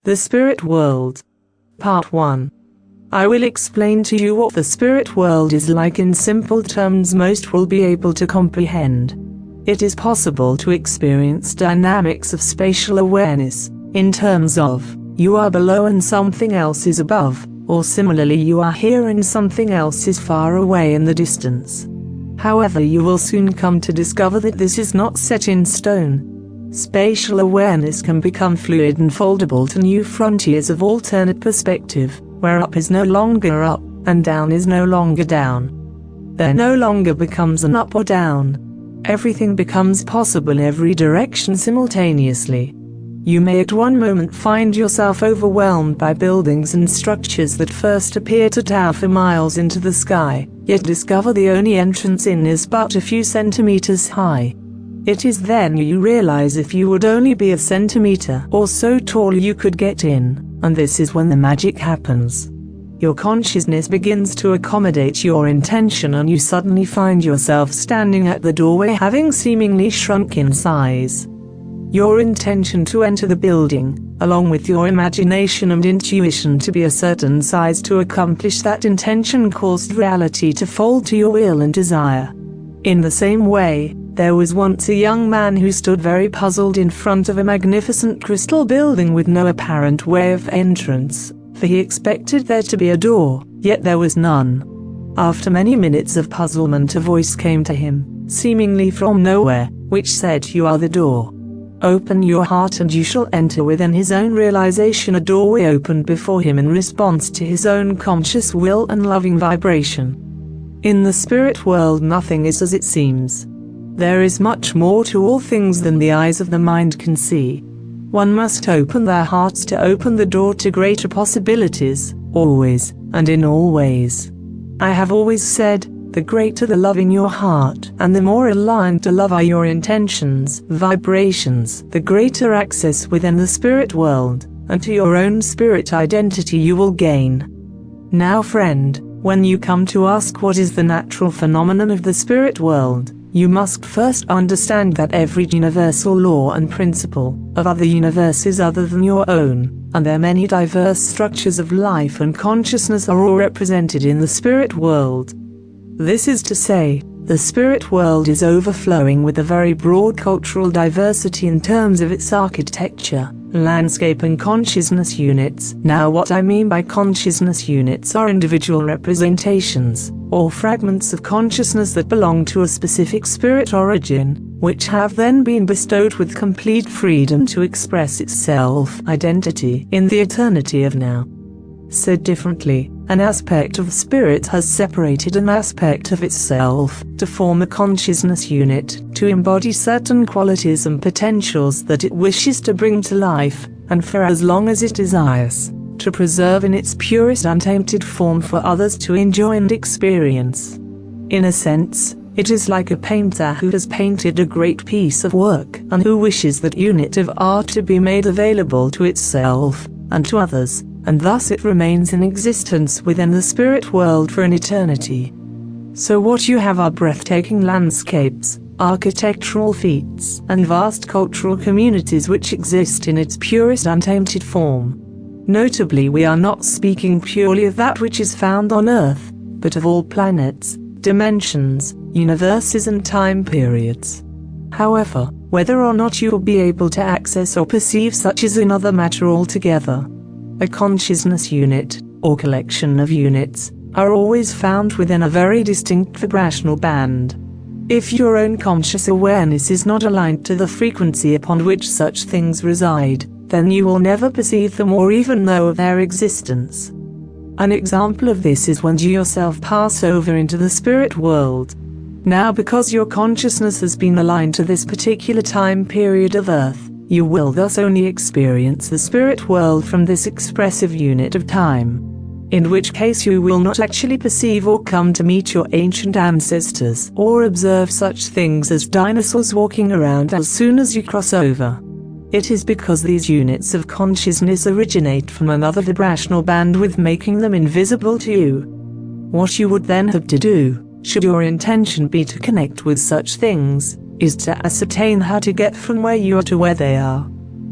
The Spirit World. Part 1. I will explain to you what the spirit world is like in simple terms most will be able to comprehend. It is possible to experience dynamics of spatial awareness, in terms of, you are below and something else is above, or similarly you are here and something else is far away in the distance. However, you will soon come to discover that this is not set in stone. Spatial awareness can become fluid and foldable to new frontiers of alternate perspective, where up is no longer up, and down is no longer down. There no longer becomes an up or down. Everything becomes possible every direction simultaneously. You may at one moment find yourself overwhelmed by buildings and structures that first appear to tower for miles into the sky, yet discover the only entrance in is but a few centimeters high. It is then you realize if you would only be a centimeter or so tall you could get in, and this is when the magic happens. Your consciousness begins to accommodate your intention and you suddenly find yourself standing at the doorway having seemingly shrunk in size. Your intention to enter the building, along with your imagination and intuition to be a certain size to accomplish that intention caused reality to fold to your will and desire. In the same way, there was once a young man who stood very puzzled in front of a magnificent crystal building with no apparent way of entrance, for he expected there to be a door, yet there was none. After many minutes of puzzlement a voice came to him, seemingly from nowhere, which said, "You are the door. Open your heart and you shall enter." Within his own realization a doorway opened before him in response to his own conscious will and loving vibration. In the spirit world nothing is as it seems. There is much more to all things than the eyes of the mind can see. One must open their hearts to open the door to greater possibilities, always, and in all ways. I have always said, the greater the love in your heart, and the more aligned to love are your intentions, vibrations, the greater access within the spirit world, and to your own spirit identity you will gain. Now friend, when you come to ask what is the natural phenomenon of the spirit world, you must first understand that every universal law and principle of other universes other than your own, and their many diverse structures of life and consciousness are all represented in the spirit world. This is to say, the spirit world is overflowing with a very broad cultural diversity in terms of its architecture, landscape and consciousness units. Now what I mean by consciousness units are individual representations, or fragments of consciousness that belong to a specific spirit origin, which have then been bestowed with complete freedom to express its self-identity in the eternity of now. Said differently, an aspect of spirit has separated an aspect of itself to form a consciousness unit, to embody certain qualities and potentials that it wishes to bring to life, and for as long as it desires, to preserve in its purest untainted form for others to enjoy and experience. In a sense, it is like a painter who has painted a great piece of work and who wishes that unit of art to be made available to itself and to others, and thus it remains in existence within the spirit world for an eternity. So what you have are breathtaking landscapes, architectural feats, and vast cultural communities which exist in its purest untainted form. Notably, we are not speaking purely of that which is found on Earth, but of all planets, dimensions, universes and time periods. However, whether or not you will be able to access or perceive such is another matter altogether. A consciousness unit, or collection of units, are always found within a very distinct vibrational band. If your own conscious awareness is not aligned to the frequency upon which such things reside, then you will never perceive them or even know of their existence. An example of this is when you yourself pass over into the spirit world. Now because your consciousness has been aligned to this particular time period of Earth, you will thus only experience the spirit world from this expressive unit of time. In which case you will not actually perceive or come to meet your ancient ancestors or observe such things as dinosaurs walking around as soon as you cross over. It is because these units of consciousness originate from another vibrational bandwidth making them invisible to you. What you would then have to do, should your intention be to connect with such things, is to ascertain how to get from where you are to where they are.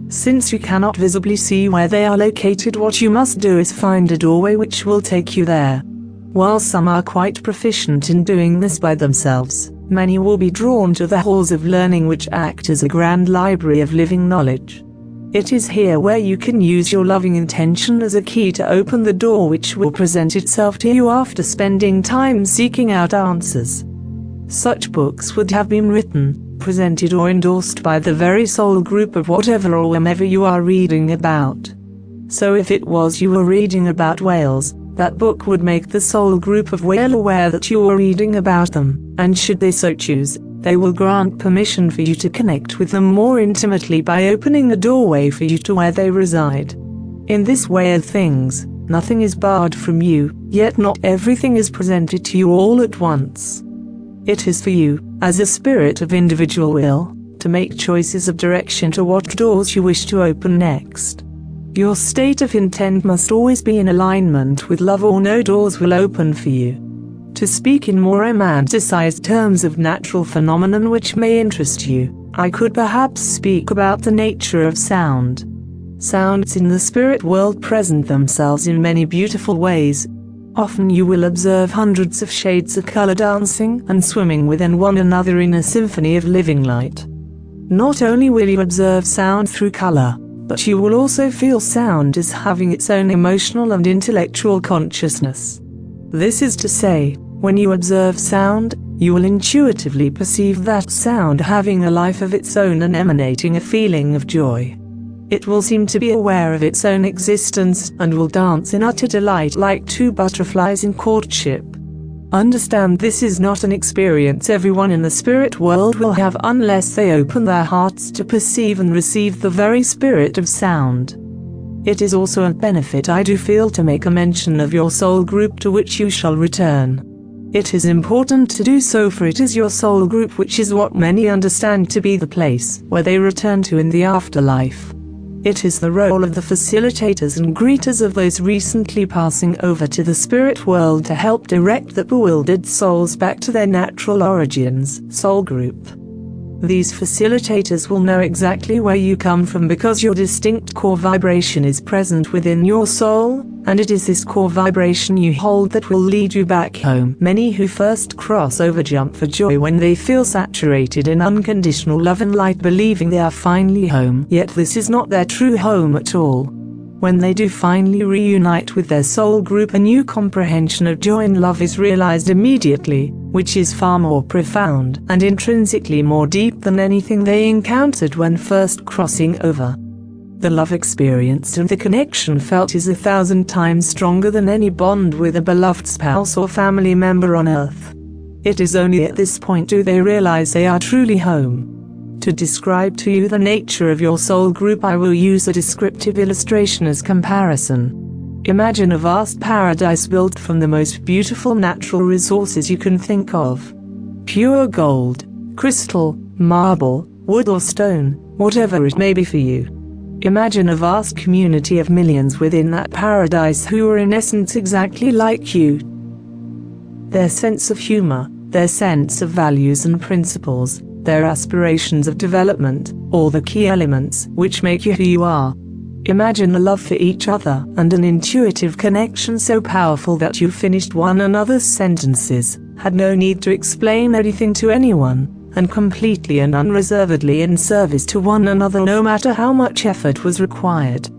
Since you cannot visibly see where they are located, what you must do is find a doorway which will take you there. While some are quite proficient in doing this by themselves, many will be drawn to the halls of learning which act as a grand library of living knowledge. It is here where you can use your loving intention as a key to open the door which will present itself to you after spending time seeking out answers. Such books would have been written, presented or endorsed by the very soul group of whatever or whomever you are reading about. So if it was you were reading about whales, that book would make the soul group of whale aware that you are reading about them, and should they so choose, they will grant permission for you to connect with them more intimately by opening a doorway for you to where they reside. In this way of things, nothing is barred from you, yet not everything is presented to you all at once. It is for you, as a spirit of individual will, to make choices of direction to what doors you wish to open next. Your state of intent must always be in alignment with love, or no doors will open for you. To speak in more romanticized terms of natural phenomenon which may interest you, I could perhaps speak about the nature of sound. Sounds in the spirit world present themselves in many beautiful ways. Often you will observe hundreds of shades of color dancing and swimming within one another in a symphony of living light. Not only will you observe sound through color, but you will also feel sound as having its own emotional and intellectual consciousness. This is to say, when you observe sound, you will intuitively perceive that sound having a life of its own and emanating a feeling of joy. It will seem to be aware of its own existence and will dance in utter delight like two butterflies in courtship. Understand, this is not an experience everyone in the spirit world will have unless they open their hearts to perceive and receive the very spirit of sound. It is also a benefit I do feel to make a mention of your soul group to which you shall return. It is important to do so, for it is your soul group which is what many understand to be the place where they return to in the afterlife. It is the role of the facilitators and greeters of those recently passing over to the spirit world to help direct the bewildered souls back to their natural origins, soul group. These facilitators will know exactly where you come from because your distinct core vibration is present within your soul, and it is this core vibration you hold that will lead you back home. Many who first cross over jump for joy when they feel saturated in unconditional love and light, believing they are finally home, yet this is not their true home at all. When they do finally reunite with their soul group, a new comprehension of joy and love is realized immediately, which is far more profound and intrinsically more deep than anything they encountered when first crossing over. The love experienced and the connection felt is 1,000 times stronger than any bond with a beloved spouse or family member on earth. It is only at this point do they realize they are truly home. To describe to you the nature of your soul group, I will use a descriptive illustration as comparison. Imagine a vast paradise built from the most beautiful natural resources you can think of. Pure gold, crystal, marble, wood or stone, whatever it may be for you. Imagine a vast community of millions within that paradise who are in essence exactly like you. Their sense of humor, their sense of values and principles, their aspirations of development, all the key elements which make you who you are. Imagine a love for each other and an intuitive connection so powerful that you finished one another's sentences, had no need to explain anything to anyone, and completely and unreservedly in service to one another no matter how much effort was required.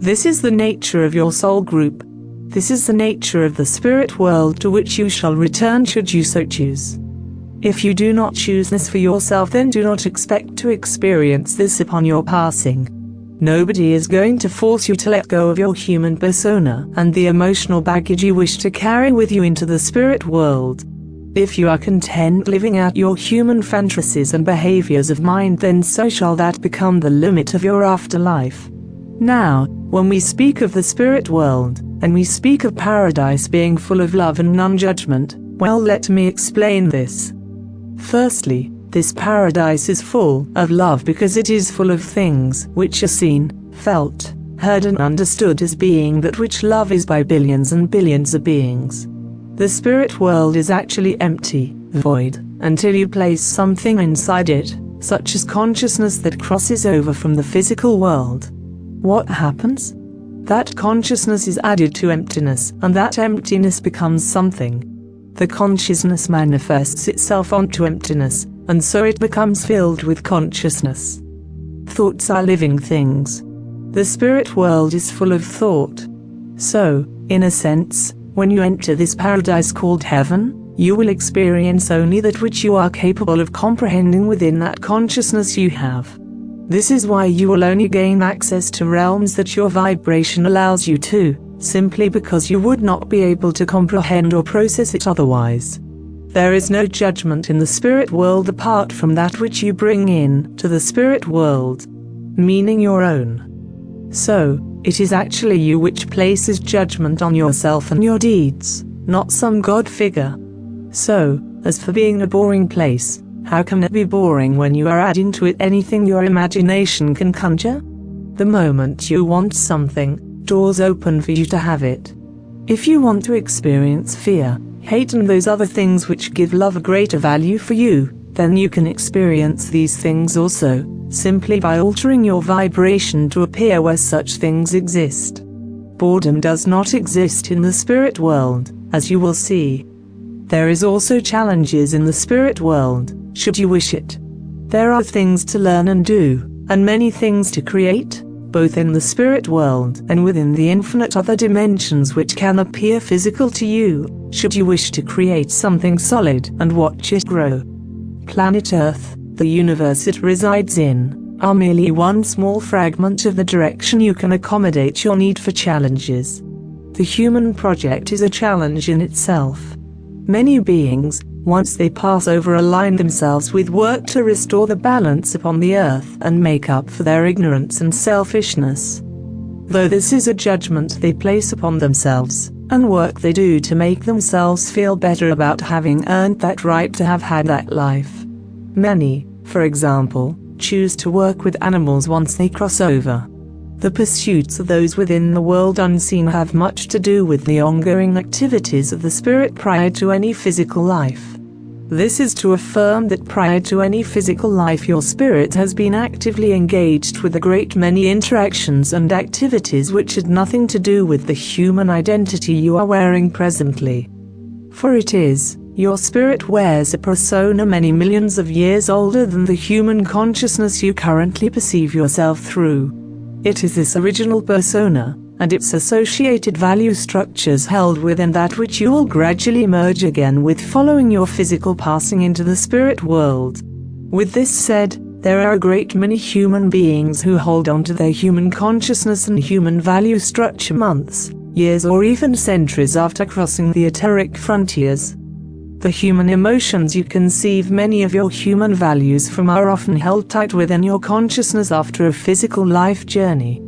This is the nature of your soul group. This is the nature of the spirit world to which you shall return should you so choose. If you do not choose this for yourself, then do not expect to experience this upon your passing. Nobody is going to force you to let go of your human persona and the emotional baggage you wish to carry with you into the spirit world. If you are content living out your human fantasies and behaviors of mind, then so shall that become the limit of your afterlife. Now, when we speak of the spirit world, and we speak of paradise being full of love and non-judgment, well, let me explain this. Firstly, this paradise is full of love because it is full of things which are seen, felt, heard and understood as being that which love is by billions and billions of beings. The spirit world is actually empty, void, until you place something inside it, such as consciousness that crosses over from the physical world. What happens? That consciousness is added to emptiness, and that emptiness becomes something. The consciousness manifests itself onto emptiness, and so it becomes filled with consciousness. Thoughts are living things. The spirit world is full of thought. So, in a sense, when you enter this paradise called heaven, you will experience only that which you are capable of comprehending within that consciousness you have. This is why you will only gain access to realms that your vibration allows you to, simply because you would not be able to comprehend or process it otherwise. There is no judgment in the spirit world apart from that which you bring in to the spirit world, meaning your own. So, it is actually you which places judgment on yourself and your deeds, not some God figure. So, as for being a boring place, how can it be boring when you are adding to it anything your imagination can conjure? The moment you want something, doors open for you to have it. If you want to experience fear, hate and those other things which give love a greater value for you, then you can experience these things also, simply by altering your vibration to appear where such things exist. Boredom does not exist in the spirit world, as you will see. There is also challenges in the spirit world, should you wish it. There are things to learn and do, and many things to create, both in the spirit world and within the infinite other dimensions which can appear physical to you, should you wish to create something solid and watch it grow. Planet Earth, the universe it resides in, are merely one small fragment of the direction you can accommodate your need for challenges. The human project is a challenge in itself. Many beings, once they pass over, align themselves with work to restore the balance upon the earth and make up for their ignorance and selfishness. Though this is a judgment they place upon themselves, and work they do to make themselves feel better about having earned that right to have had that life. Many, for example, choose to work with animals once they cross over. The pursuits of those within the world unseen have much to do with the ongoing activities of the spirit prior to any physical life. This is to affirm that prior to any physical life your spirit has been actively engaged with a great many interactions and activities which had nothing to do with the human identity you are wearing presently. For it is, your spirit wears a persona many millions of years older than the human consciousness you currently perceive yourself through. It is this original persona, and its associated value structures held within that which you will gradually merge again with following your physical passing into the spirit world. With this said, there are a great many human beings who hold on to their human consciousness and human value structure months, years or even centuries after crossing the etheric frontiers. The human emotions you conceive many of your human values from are often held tight within your consciousness after a physical life journey.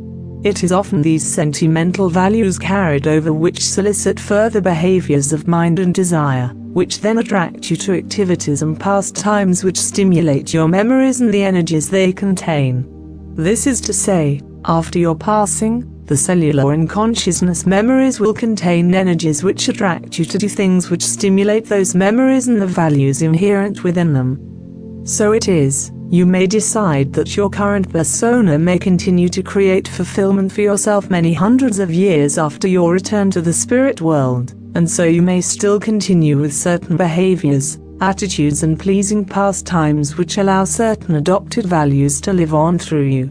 It is often these sentimental values carried over which solicit further behaviors of mind and desire, which then attract you to activities and pastimes which stimulate your memories and the energies they contain. This is to say, after your passing, the cellular and consciousness memories will contain energies which attract you to do things which stimulate those memories and the values inherent within them. So it is, you may decide that your current persona may continue to create fulfillment for yourself many hundreds of years after your return to the spirit world, and so you may still continue with certain behaviors, attitudes and pleasing pastimes which allow certain adopted values to live on through you.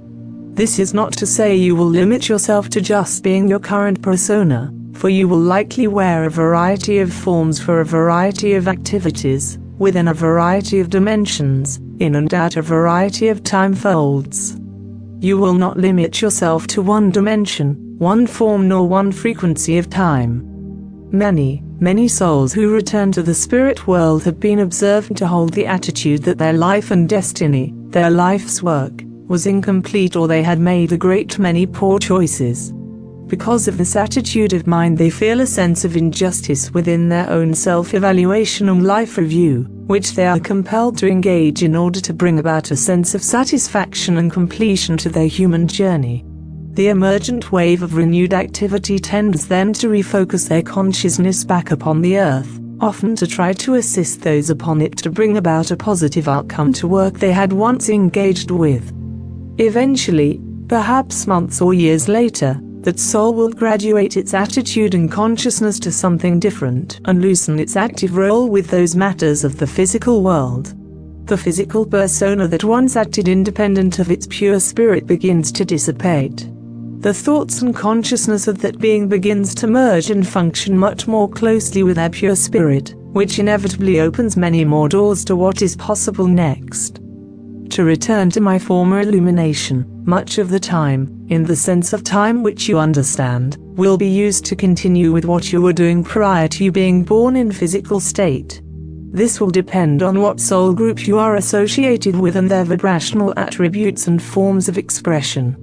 This is not to say you will limit yourself to just being your current persona, for you will likely wear a variety of forms for a variety of activities, within a variety of dimensions, in and out a variety of time folds. You will not limit yourself to one dimension, one form nor one frequency of time. Many souls who return to the spirit world have been observed to hold the attitude that their life and destiny, their life's work, was incomplete or they had made a great many poor choices. Because of this attitude of mind they feel a sense of injustice within their own self-evaluation and life review, which they are compelled to engage in order to bring about a sense of satisfaction and completion to their human journey. The emergent wave of renewed activity tends then to refocus their consciousness back upon the earth, often to try to assist those upon it to bring about a positive outcome to work they had once engaged with. Eventually, perhaps months or years later, that soul will graduate its attitude and consciousness to something different and loosen its active role with those matters of the physical world. The physical persona that once acted independent of its pure spirit begins to dissipate. The thoughts and consciousness of that being begins to merge and function much more closely with their pure spirit, which inevitably opens many more doors to what is possible next. To return to my former illumination, much of the time, in the sense of time which you understand, will be used to continue with what you were doing prior to you being born in physical state. This will depend on what soul group you are associated with and their vibrational attributes and forms of expression.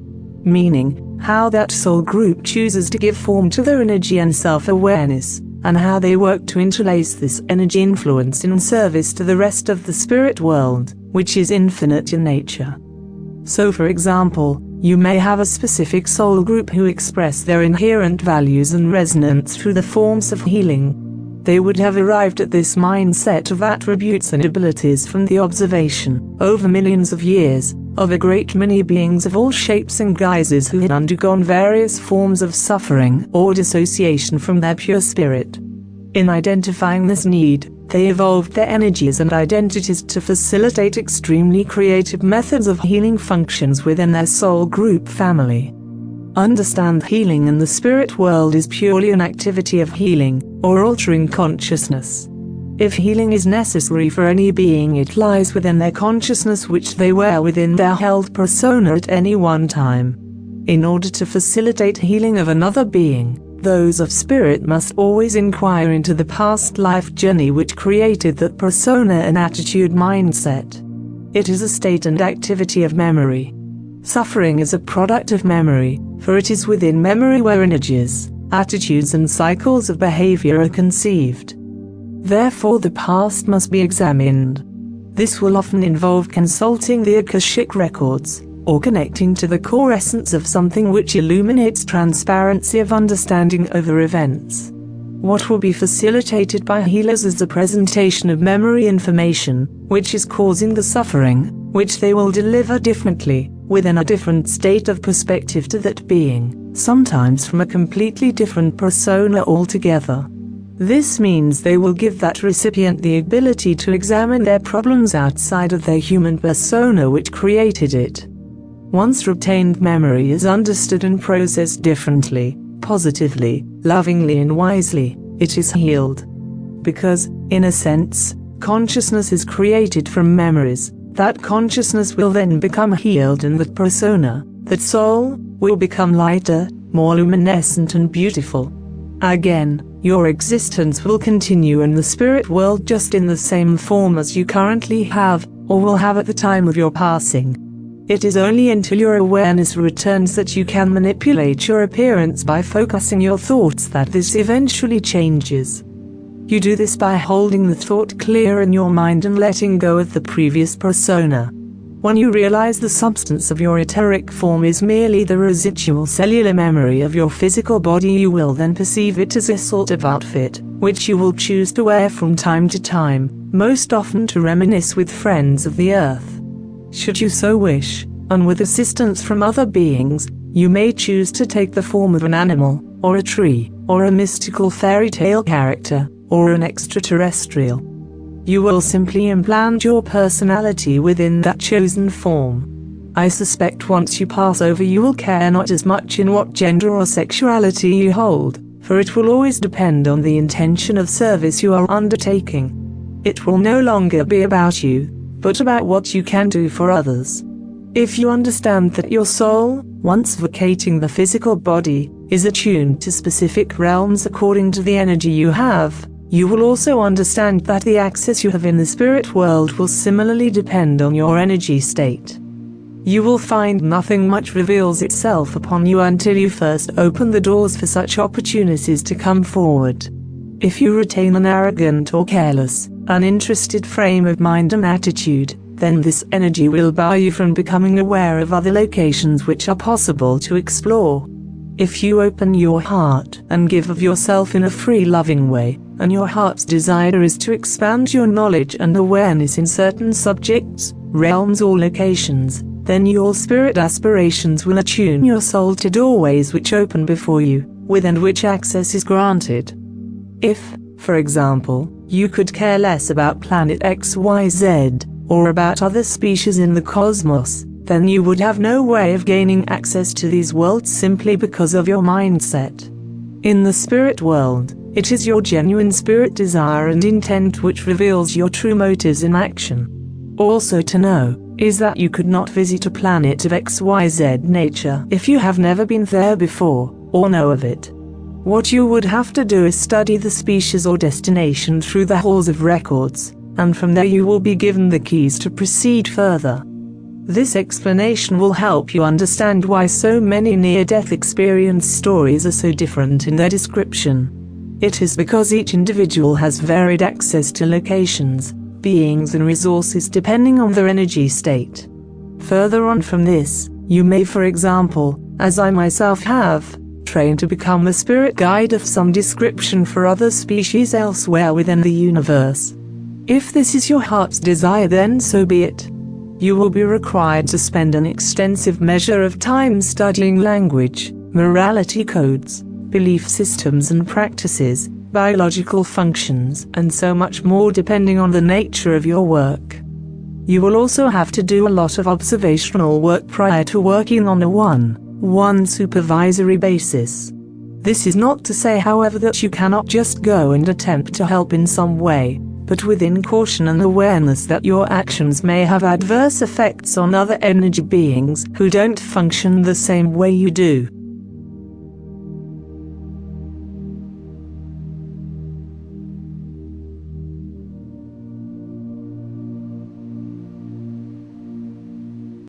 Meaning, how that soul group chooses to give form to their energy and self-awareness, and how they work to interlace this energy influence in service to the rest of the spirit world, which is infinite in nature. So for example, you may have a specific soul group who express their inherent values and resonance through the forms of healing. They would have arrived at this mindset of attributes and abilities from the observation, over millions of years, of a great many beings of all shapes and guises who had undergone various forms of suffering or dissociation from their pure spirit. In identifying this need, they evolved their energies and identities to facilitate extremely creative methods of healing functions within their soul group family. Understand, healing in the spirit world is purely an activity of healing, or altering consciousness. If healing is necessary for any being, it lies within their consciousness which they wear within their held persona at any one time. In order to facilitate healing of another being, those of spirit must always inquire into the past life journey which created that persona and attitude mindset. It is a state and activity of memory. Suffering is a product of memory, for it is within memory where energies, attitudes and cycles of behavior are conceived. Therefore the past must be examined. This will often involve consulting the Akashic records, or connecting to the core essence of something which illuminates transparency of understanding over events. What will be facilitated by healers is the presentation of memory information, which is causing the suffering, which they will deliver differently, within a different state of perspective to that being, sometimes from a completely different persona altogether. This means they will give that recipient the ability to examine their problems outside of their human persona which created it. Once retained memory is understood and processed differently, positively, lovingly and wisely, it is healed. Because, in a sense, consciousness is created from memories, that consciousness will then become healed and that persona, that soul, will become lighter, more luminescent and beautiful. Again, your existence will continue in the spirit world just in the same form as you currently have, or will have at the time of your passing. It is only until your awareness returns that you can manipulate your appearance by focusing your thoughts that this eventually changes. You do this by holding the thought clear in your mind and letting go of the previous persona. When you realize the substance of your etheric form is merely the residual cellular memory of your physical body, you will then perceive it as a sort of outfit, which you will choose to wear from time to time, most often to reminisce with friends of the earth. Should you so wish, and with assistance from other beings, you may choose to take the form of an animal, or a tree, or a mystical fairy tale character, or an extraterrestrial. You will simply implant your personality within that chosen form. I suspect once you pass over you will care not as much in what gender or sexuality you hold, for it will always depend on the intention of service you are undertaking. It will no longer be about you, but about what you can do for others. If you understand that your soul, once vacating the physical body, is attuned to specific realms according to the energy you have, you will also understand that the access you have in the spirit world will similarly depend on your energy state. You will find nothing much reveals itself upon you until you first open the doors for such opportunities to come forward. If you retain an arrogant or careless, uninterested frame of mind and attitude, then this energy will bar you from becoming aware of other locations which are possible to explore. If you open your heart and give of yourself in a free, loving way, and your heart's desire is to expand your knowledge and awareness in certain subjects, realms or locations, then your spirit aspirations will attune your soul to doorways which open before you, within which access is granted. If, for example, you could care less about planet XYZ, or about other species in the cosmos, then you would have no way of gaining access to these worlds simply because of your mindset. In the spirit world, it is your genuine spirit desire and intent which reveals your true motives in action. Also to know is that you could not visit a planet of XYZ nature if you have never been there before, or know of it. What you would have to do is study the species or destination through the halls of records, and from there you will be given the keys to proceed further. This explanation will help you understand why so many near-death experience stories are so different in their description. It is because each individual has varied access to locations, beings and resources depending on their energy state. Further on from this, you may, for example, as I myself have, train to become a spirit guide of some description for other species elsewhere within the universe. If this is your heart's desire, then so be it. You will be required to spend an extensive measure of time studying language, morality codes, belief systems and practices, biological functions, and so much more depending on the nature of your work. You will also have to do a lot of observational work prior to working on a one-on-one supervisory basis. This is not to say, however, that you cannot just go and attempt to help in some way, but within caution and awareness that your actions may have adverse effects on other energy beings who don't function the same way you do.